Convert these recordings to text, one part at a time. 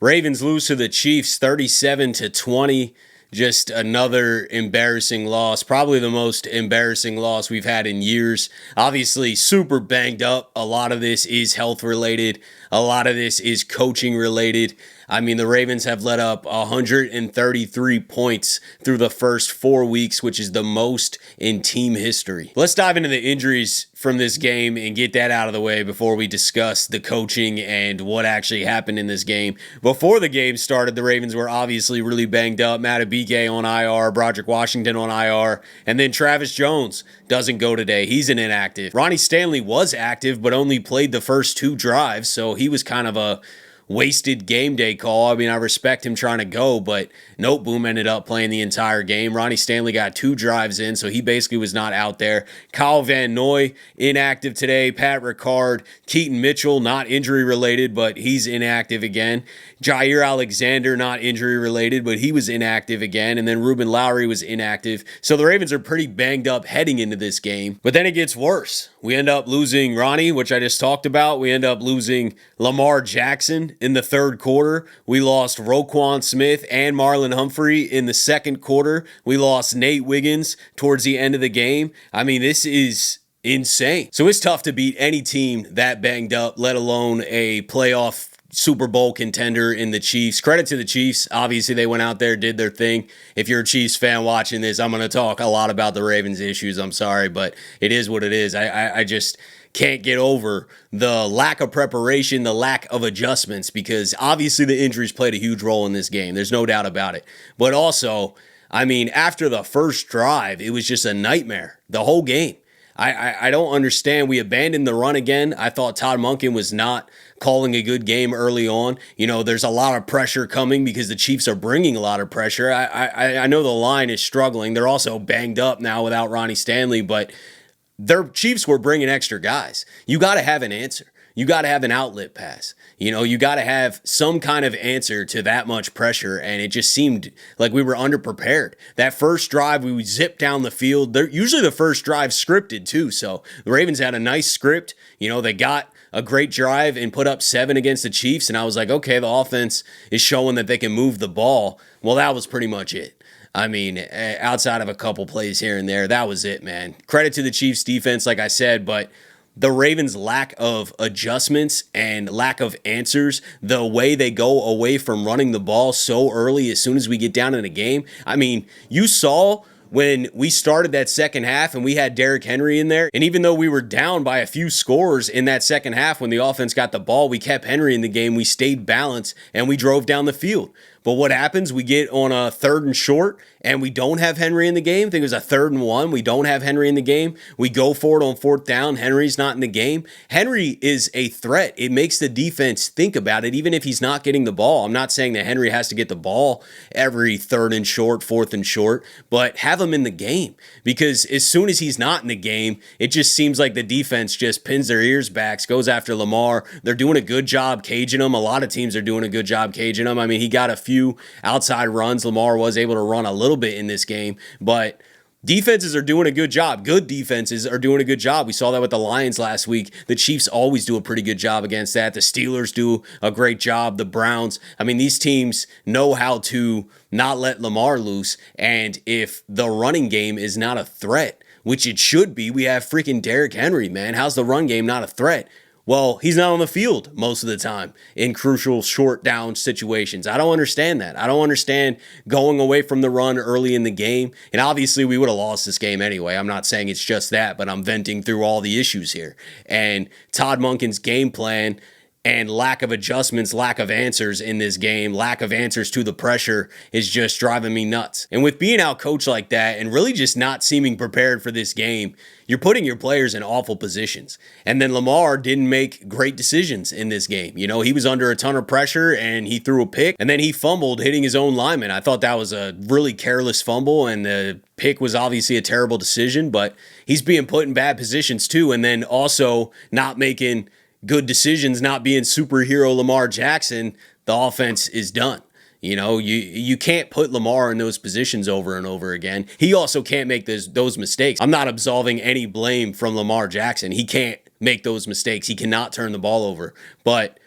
Ravens lose to the Chiefs 37-20. Just another embarrassing loss, probably the most embarrassing loss we've had in years. Obviously, super banged up. A lot of this is health related. A lot of this is coaching related. I mean, the Ravens have let up 133 points through the first 4 weeks, which is the most in team history. Let's dive into the injuries from this game and get that out of the way before we discuss the coaching and what actually happened in this game. Before the game started, the Ravens were obviously really banged up. Matabike on IR, Broderick Washington on IR, and then Travis Jones doesn't go today. He's an inactive. Ronnie Stanley was active, but only played the first 2 drives, so he was kind of a wasted game day call. I mean, I respect him trying to go, but nope, Boom ended up playing the entire game. Ronnie Stanley got 2 drives in, so he basically was not out there. Kyle Van Noy, inactive today. Pat Ricard, Keaton Mitchell, not injury related, but he's inactive again. Jair Alexander, not injury related, but he was inactive again. And then Ruben Lowry was inactive. So the Ravens are pretty banged up heading into this game. But then it gets worse. We end up losing Ronnie, which I just talked about. We end up losing Lamar Jackson in the third quarter. We lost Roquan Smith and Marlon Humphrey in the second quarter. We lost Nate Wiggins towards the end of the game. I mean, this is insane. So it's tough to beat any team that banged up, let alone a playoff Super Bowl contender in the Chiefs. Credit to the Chiefs. Obviously, they went out there, did their thing. If you're a Chiefs fan watching this, I'm going to talk a lot about the Ravens issues. I'm sorry, but it is what it is. I just can't get over the lack of preparation, the lack of adjustments, because obviously the injuries played a huge role in this game. There's no doubt about it. But also, I mean, after the first drive, it was just a nightmare the whole game. I don't understand. We abandoned the run again. I thought Todd Monken was not calling a good game early on. You know, there's a lot of pressure coming because the Chiefs are bringing a lot of pressure. I know the line is struggling. They're also banged up now without Ronnie Stanley, but their Chiefs were bringing extra guys. You got to have an answer. You got to have an outlet pass. You know, you got to have some kind of answer to that much pressure, and it just seemed like we were underprepared. That first drive, we zipped down the field. Usually the first drive scripted too, so the Ravens had a nice script. You know, they got a great drive and put up 7 against the Chiefs, and I was like, okay, the offense is showing that they can move the ball. Well, that was pretty much it. I mean, outside of a couple plays here and there, that was it, man. Credit to the Chiefs defense, like I said, but the Ravens' lack of adjustments and lack of answers, the way they go away from running the ball so early as soon as we get down in a game. I mean, you saw when we started that second half and we had Derrick Henry in there, and even though we were down by a few scores in that second half when the offense got the ball, we kept Henry in the game, we stayed balanced, and we drove down the field. But what happens? We get on a 3rd and short, and we don't have Henry in the game. I think it was a 3rd and 1. We don't have Henry in the game. We go for it on 4th down. Henry's not in the game. Henry is a threat. It makes the defense think about it, even if he's not getting the ball. I'm not saying that Henry has to get the ball every 3rd and short, 4th and short, but have him in the game, because as soon as he's not in the game, it just seems like the defense just pins their ears back, goes after Lamar. They're doing a good job caging him. A lot of teams are doing a good job caging him. I mean, he got a few outside runs. Lamar was able to run a little bit in this game, but defenses are doing a good job. Good defenses are doing a good job. We saw that with the Lions last week. The Chiefs always do a pretty good job against that. The Steelers do a great job. The Browns. I mean, these teams know how to not let Lamar loose, and if the running game is not a threat, which it should be, we have freaking Derrick Henry, man. How's the run game not a threat? Well, he's not on the field most of the time in crucial short down situations. I don't understand that. I don't understand going away from the run early in the game. And obviously, we would have lost this game anyway. I'm not saying it's just that, but I'm venting through all the issues here. And Todd Monken's game plan and lack of adjustments, lack of answers in this game, lack of answers to the pressure is just driving me nuts. And with being out coached like that and really just not seeming prepared for this game, you're putting your players in awful positions. And then Lamar didn't make great decisions in this game. You know, he was under a ton of pressure and he threw a pick, and then he fumbled hitting his own lineman. I thought that was a really careless fumble, and the pick was obviously a terrible decision, but he's being put in bad positions too, and then also not making good decisions, not being superhero Lamar Jackson. The offense is done. You know, you can't put Lamar in those positions over and over again. He also can't make those mistakes. I'm not absolving any blame from Lamar Jackson. He can't make those mistakes. He cannot turn the ball over. But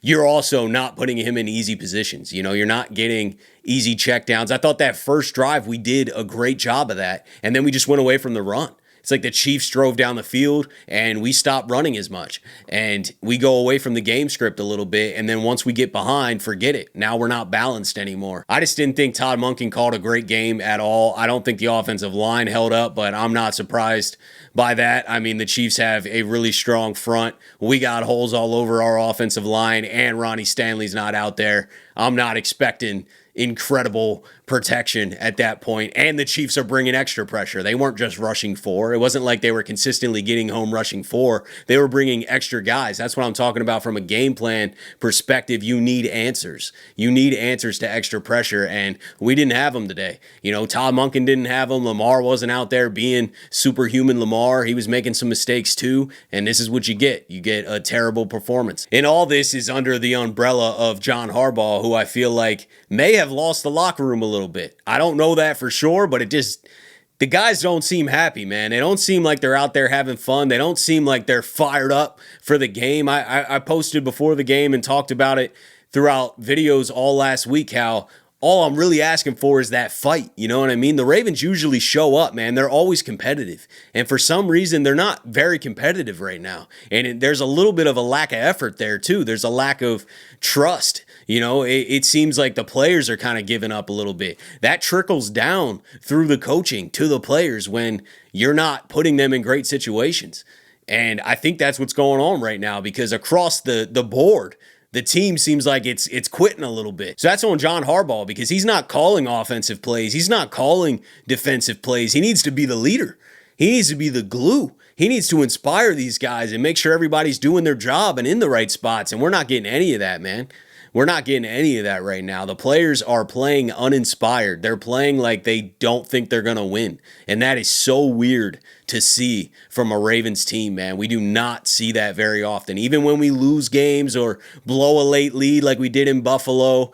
you're also not putting him in easy positions. You're not getting easy checkdowns. I thought that first drive, we did a great job of that. And then we just went away from the run. It's like the Chiefs drove down the field and we stopped running as much. And we go away from the game script a little bit. And then once we get behind, forget it. Now we're not balanced anymore. I just didn't think Todd Monken called a great game at all. I don't think the offensive line held up, but I'm not surprised by that. I mean, the Chiefs have a really strong front. We got holes all over our offensive line, and Ronnie Stanley's not out there. I'm not expecting incredible protection at that point. And the Chiefs are bringing extra pressure. They weren't just rushing 4. It wasn't like they were consistently getting home rushing 4. They were bringing extra guys. That's what I'm talking about from a game plan perspective. You need answers. You need answers to extra pressure, and we didn't have them today. Todd Monken didn't have them. Lamar wasn't out there being superhuman Lamar. He was making some mistakes too, and this is what you get. You get a terrible performance. And all this is under the umbrella of John Harbaugh, who I feel like may have lost the locker room a little bit. I don't know that for sure, but the guys don't seem happy, man. They don't seem like they're out there having fun. They don't seem like they're fired up for the game. I posted before the game and talked about it throughout videos all last week, how all I'm really asking for is that fight. You know what I mean? The Ravens usually show up, man. They're always competitive. And for some reason, they're not very competitive right now. And there's a little bit of a lack of effort there, too. There's a lack of trust. It seems like the players are kind of giving up a little bit. That trickles down through the coaching to the players when you're not putting them in great situations. And I think that's what's going on right now, because across the board, the team seems like it's quitting a little bit. So that's on John Harbaugh, because he's not calling offensive plays. He's not calling defensive plays. He needs to be the leader. He needs to be the glue. He needs to inspire these guys and make sure everybody's doing their job and in the right spots. And we're not getting any of that, man. We're not getting any of that right now. The players are playing uninspired. They're playing like they don't think they're going to win. And that is so weird to see from a Ravens team, man. We do not see that very often. Even when we lose games or blow a late lead like we did in Buffalo,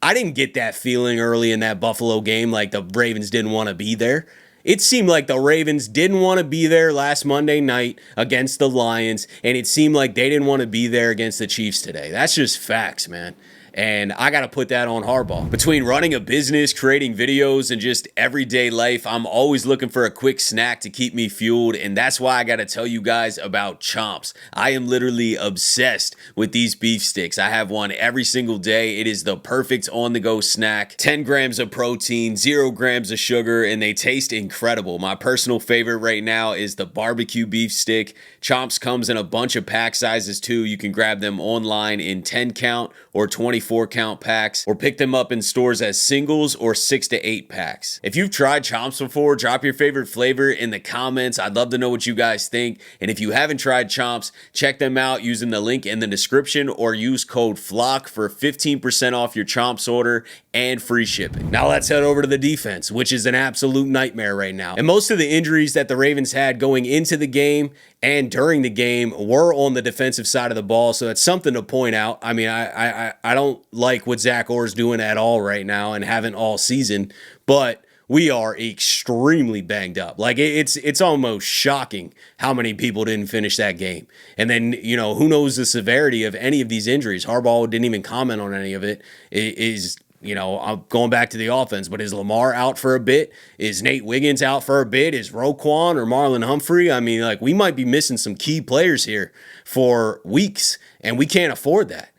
I didn't get that feeling early in that Buffalo game like the Ravens didn't want to be there. It seemed like the Ravens didn't want to be there last Monday night against the Lions, and it seemed like they didn't want to be there against the Chiefs today. That's just facts, man. And I got to put that on Harbaugh. Between running a business, creating videos, and just everyday life, I'm always looking for a quick snack to keep me fueled. And that's why I got to tell you guys about Chomps. I am literally obsessed with these beef sticks. I have one every single day. It is the perfect on-the-go snack. 10 grams of protein, 0 grams of sugar, and they taste incredible. My personal favorite right now is the barbecue beef stick. Chomps comes in a bunch of pack sizes too. You can grab them online in 10 count or 24 count packs, or pick them up in stores as singles or 6 to 8 packs. If you've tried Chomps before, drop your favorite flavor in the comments. I'd love to know what you guys think. And if you haven't tried Chomps, check them out using the link in the description, or use code FLOCK for 15% off your Chomps order and free shipping. Now let's head over to the defense, which is an absolute nightmare right now. And most of the injuries that the Ravens had going into the game and during the game were on the defensive side of the ball, so that's something to point out. I mean, I don't like what Zach Orr's doing at all right now, and haven't all season, but we are extremely banged up. Like, it's almost shocking how many people didn't finish that game. And then, who knows the severity of any of these injuries. Harbaugh didn't even comment on any of it. I'm going back to the offense, but is Lamar out for a bit? Is Nate Wiggins out for a bit? Is Roquan or Marlon Humphrey? I mean, we might be missing some key players here for weeks, and we can't afford that.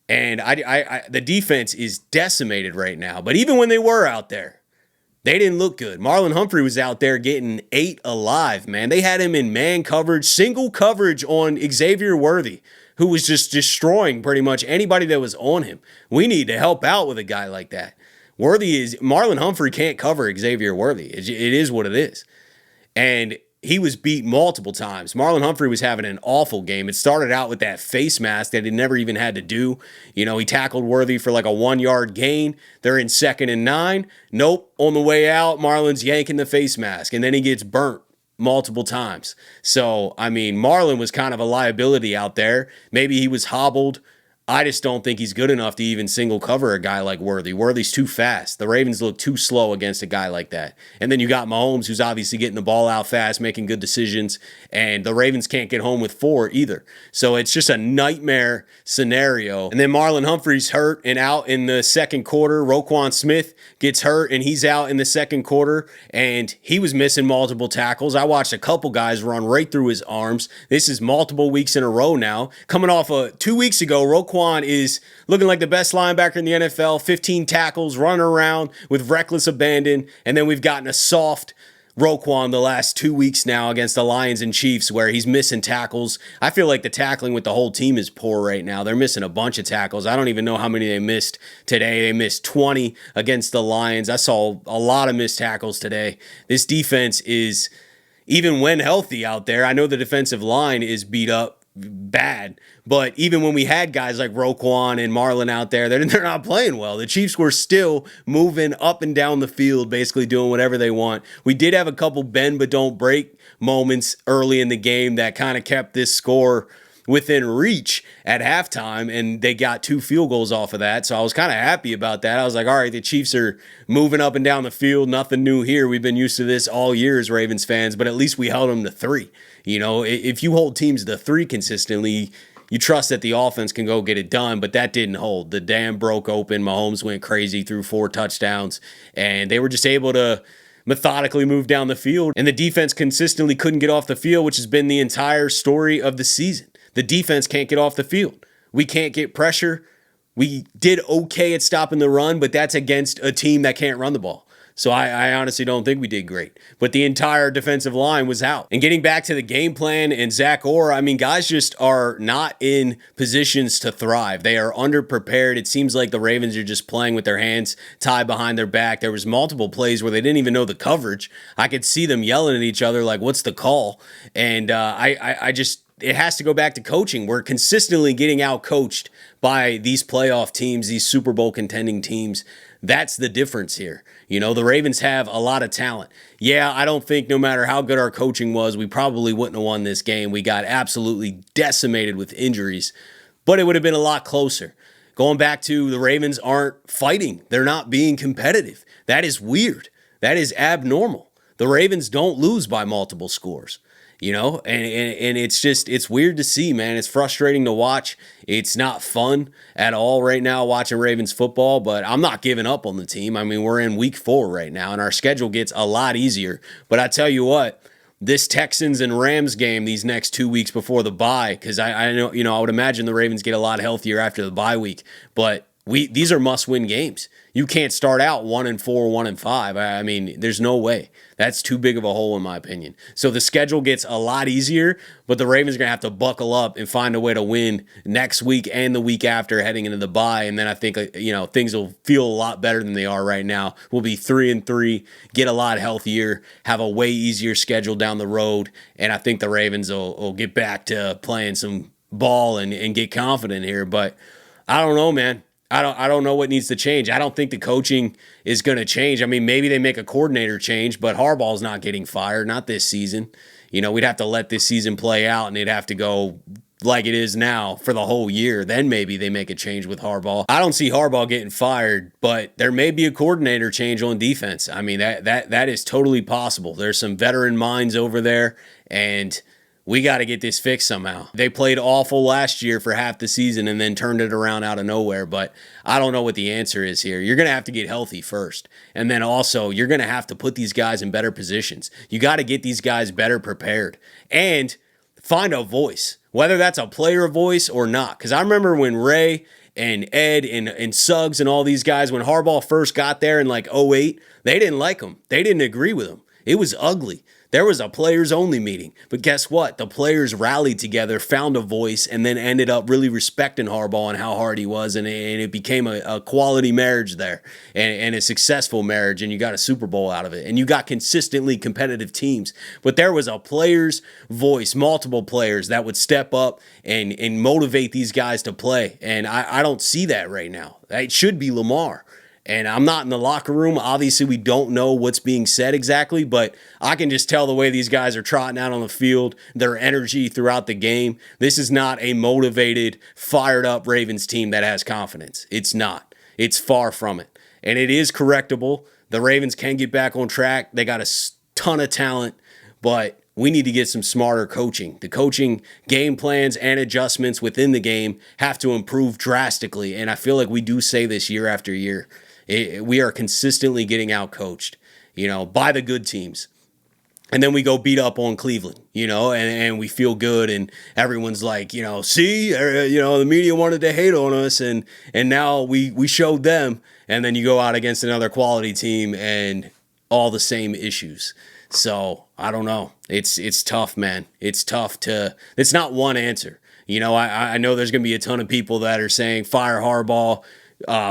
And the defense is decimated right now. But even when they were out there, they didn't look good. Marlon Humphrey was out there getting 8 alive, man. They had him in man coverage, single coverage on Xavier Worthy, who was just destroying pretty much anybody that was on him. We need to help out with a guy like that. Marlon Humphrey can't cover Xavier Worthy. It is what it is. And he was beat multiple times. Marlon Humphrey was having an awful game. It started out with that face mask that he never even had to do. He tackled Worthy for like a 1-yard gain. They're in 2nd and 9. Nope. On the way out, Marlon's yanking the face mask, and then he gets burnt multiple times. So, I mean, Marlon was kind of a liability out there. Maybe he was hobbled. I just don't think he's good enough to even single cover a guy like Worthy. Worthy's too fast. The Ravens look too slow against a guy like that. And then you got Mahomes, who's obviously getting the ball out fast, making good decisions, and the Ravens can't get home with 4 either. So it's just a nightmare scenario. And then Marlon Humphrey's hurt and out in the second quarter. Roquan Smith gets hurt and he's out in the second quarter, and he was missing multiple tackles. I watched a couple guys run right through his arms. This is multiple weeks in a row now. Coming off 2 weeks ago, Roquan is looking like the best linebacker in the NFL, 15 tackles, running around with reckless abandon, and then we've gotten a soft Roquan the last 2 weeks now against the Lions and Chiefs where he's missing tackles. I feel like the tackling with the whole team is poor right now. They're missing a bunch of tackles. I don't even know how many they missed today. They missed 20 against the Lions. I saw a lot of missed tackles today. This defense is, even when healthy out there, I know the defensive line is beat up bad, but even when we had guys like Roquan and Marlon out there, they're not playing well. The Chiefs were still moving up and down the field, basically doing whatever they want. We did have a couple bend but don't break moments early in the game that kind of kept this score within reach at halftime, and they got 2 field goals off of that. So I was kind of happy about that. I was like, all right, the Chiefs are moving up and down the field. Nothing new here. We've been used to this all year as Ravens fans, but at least we held them to 3. You know, if you hold teams to 3 consistently, you trust that the offense can go get it done, but that didn't hold. The dam broke open. Mahomes went crazy, threw 4 touchdowns, and they were just able to methodically move down the field, and the defense consistently couldn't get off the field, which has been the entire story of the season. The defense can't get off the field. We can't get pressure. We did okay at stopping the run, but that's against a team that can't run the ball. So I honestly don't think we did great. But the entire defensive line was out. And getting back to the game plan and Zach Orr, I mean, guys just are not in positions to thrive. They are underprepared. It seems like the Ravens are just playing with their hands tied behind their back. There was multiple plays where they didn't even know the coverage. I could see them yelling at each other like, what's the call? And I just... It has to go back to coaching. We're consistently getting out-coached by these playoff teams, these Super Bowl contending teams. That's the difference here. You know, the Ravens have a lot of talent. Yeah, I don't think no matter how good our coaching was, we probably wouldn't have won this game. We got absolutely decimated with injuries, but it would have been a lot closer. Going back to the Ravens aren't fighting. They're not being competitive. That is weird. That is abnormal. The Ravens don't lose by multiple scores. You know, and it's weird to see, man. It's frustrating to watch. It's not fun at all right now watching Ravens football, but I'm not giving up on the team. I mean, we're in week 4 right now, and our schedule gets a lot easier. But I tell you what, this Texans and Rams game these next 2 weeks before the bye, because I know, you know, I would imagine the Ravens get a lot healthier after the bye week, but these are must-win games. You can't start out 1-4, 1-5. I mean, there's no way. That's too big of a hole in my opinion. So the schedule gets a lot easier, but the Ravens are going to have to buckle up and find a way to win next week and the week after heading into the bye. And then I think, you know, things will feel a lot better than they are right now. We'll be 3-3, get a lot healthier, have a way easier schedule down the road. And I think the Ravens will get back to playing some ball and get confident here. But I don't know, man. I don't know what needs to change. I don't think the coaching is going to change. I mean, maybe they make a coordinator change, but Harbaugh's not getting fired, not this season. You know, we'd have to let this season play out, and it'd have to go like it is now for the whole year. Then maybe they make a change with Harbaugh. I don't see Harbaugh getting fired, but there may be a coordinator change on defense. I mean, that is totally possible. There's some veteran minds over there, and we got to get this fixed somehow. They played awful last year for half the season and then turned it around out of nowhere, but I don't know what the answer is here. You're going to have to get healthy first, and then also you're going to have to put these guys in better positions. You got to get these guys better prepared and find a voice, whether that's a player voice or not, because I remember when Ray and Ed and Suggs and all these guys, when Harbaugh first got there in like '08, they didn't like him. They didn't agree with him. It was ugly. There was a players-only meeting. But guess what? The players rallied together, found a voice, and then ended up really respecting Harbaugh and how hard he was, and it became a quality marriage there and a successful marriage, and you got a Super Bowl out of it, and you got consistently competitive teams. But there was a player's voice, multiple players that would step up and motivate these guys to play, and I don't see that right now. It should be Lamar. And I'm not in the locker room. Obviously, we don't know what's being said exactly, but I can just tell the way these guys are trotting out on the field, their energy throughout the game. This is not a motivated, fired up Ravens team that has confidence. It's not. It's far from it. And it is correctable. The Ravens can get back on track. They got a ton of talent, but we need to get some smarter coaching. The coaching game plans and adjustments within the game have to improve drastically. And I feel like we do say this year after year. We are consistently getting outcoached, by the good teams. And then we go beat up on Cleveland, and we feel good. And everyone's like, see, the media wanted to hate on us. And now we showed them. And then you go out against another quality team and all the same issues. So I don't know. It's tough, man. It's tough it's not one answer. I know there's going to be a ton of people that are saying fire Harbaugh,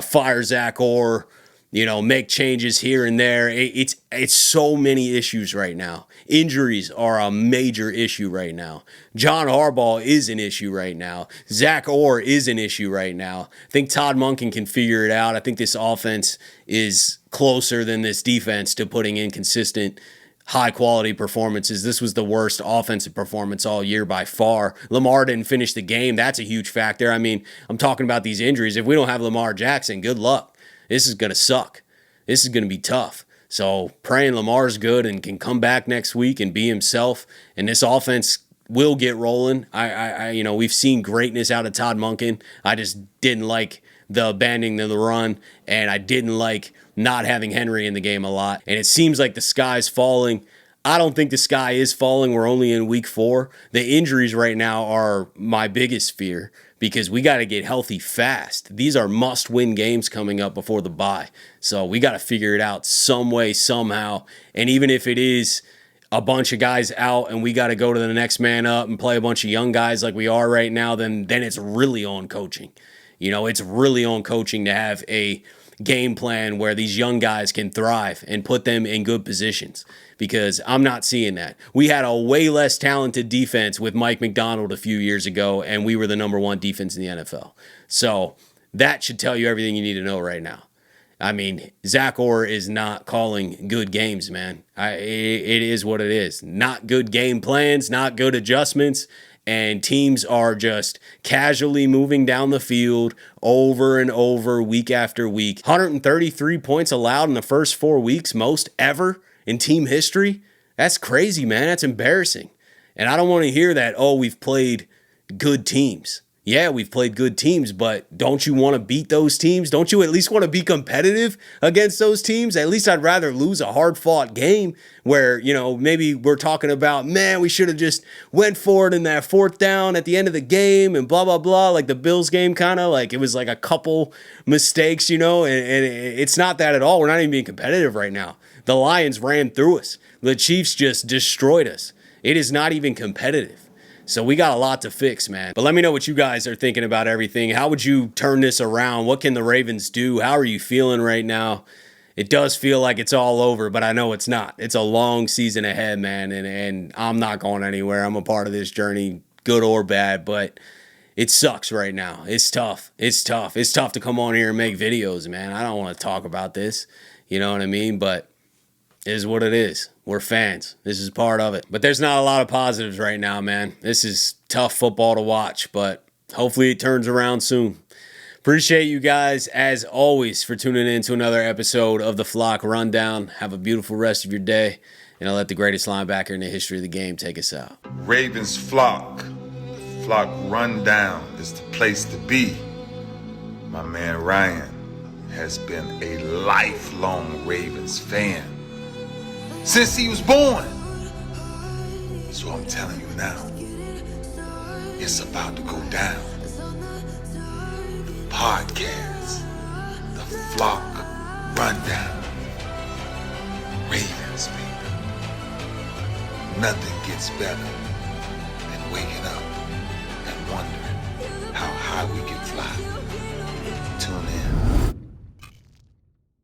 fire Zach Orr, make changes here and there. It's so many issues right now. Injuries are a major issue right now. John Harbaugh is an issue right now. Zach Orr is an issue right now. I think Todd Monken can figure it out. I think this offense is closer than this defense to putting in consistent high-quality performances. This was the worst offensive performance all year by far. Lamar didn't finish the game. That's a huge factor. I mean, I'm talking about these injuries. If we don't have Lamar Jackson, good luck. This is going to suck. This is going to be tough. So praying Lamar's good and can come back next week and be himself, and this offense will get rolling. We've seen greatness out of Todd Monken. I just didn't like the abandoning of the run, and I didn't like not having Henry in the game a lot. And it seems like the sky's falling. I don't think the sky is falling. We're only in week 4. The injuries right now are my biggest fear because we got to get healthy fast. These are must-win games coming up before the bye. So we got to figure it out some way, somehow. And even if it is a bunch of guys out and we got to go to the next man up and play a bunch of young guys like we are right now, then it's really on coaching. It's really on coaching to have a game plan where these young guys can thrive and put them in good positions, because I'm not seeing that. We had a way less talented defense with Mike McDonald a few years ago, and we were the number 1 defense in the NFL. So that should tell you everything you need to know right now. I mean, Zach Orr is not calling good games, man. It is what it is. Not good game plans, not good adjustments. And teams are just casually moving down the field over and over, week after week. 133 points allowed in the first 4 weeks, most ever in team history. That's crazy, man. That's embarrassing. And I don't want to hear that, we've played good teams. Yeah, we've played good teams, but don't you want to beat those teams? Don't you at least want to be competitive against those teams? At least I'd rather lose a hard-fought game where, maybe we're talking about, man, we should have just went for it in that 4th down at the end of the game and blah, blah, blah, like the Bills game kind of, like it was like a couple mistakes, and it's not that at all. We're not even being competitive right now. The Lions ran through us. The Chiefs just destroyed us. It is not even competitive. So we got a lot to fix, man. But let me know what you guys are thinking about everything. How would you turn this around? What can the Ravens do? How are you feeling right now? It does feel like it's all over, but I know it's not. It's a long season ahead, man, and I'm not going anywhere. I'm a part of this journey, good or bad, but it sucks right now. It's tough. It's tough. It's tough to come on here and make videos, man. I don't want to talk about this. You know what I mean? But it is what it is. We're fans. This is part of it. But there's not a lot of positives right now, man. This is tough football to watch, but hopefully it turns around soon. Appreciate you guys, as always, for tuning in to another episode of the Flock Rundown. Have a beautiful rest of your day, and I'll let the greatest linebacker in the history of the game take us out. Ravens Flock. The Flock Rundown is the place to be. My man Ryan has been a lifelong Ravens fan since he was born. So I'm telling you now, it's about to go down. The podcast, the Flock Rundown. Ravens, baby. Nothing gets better than waking up and wondering how high we can fly.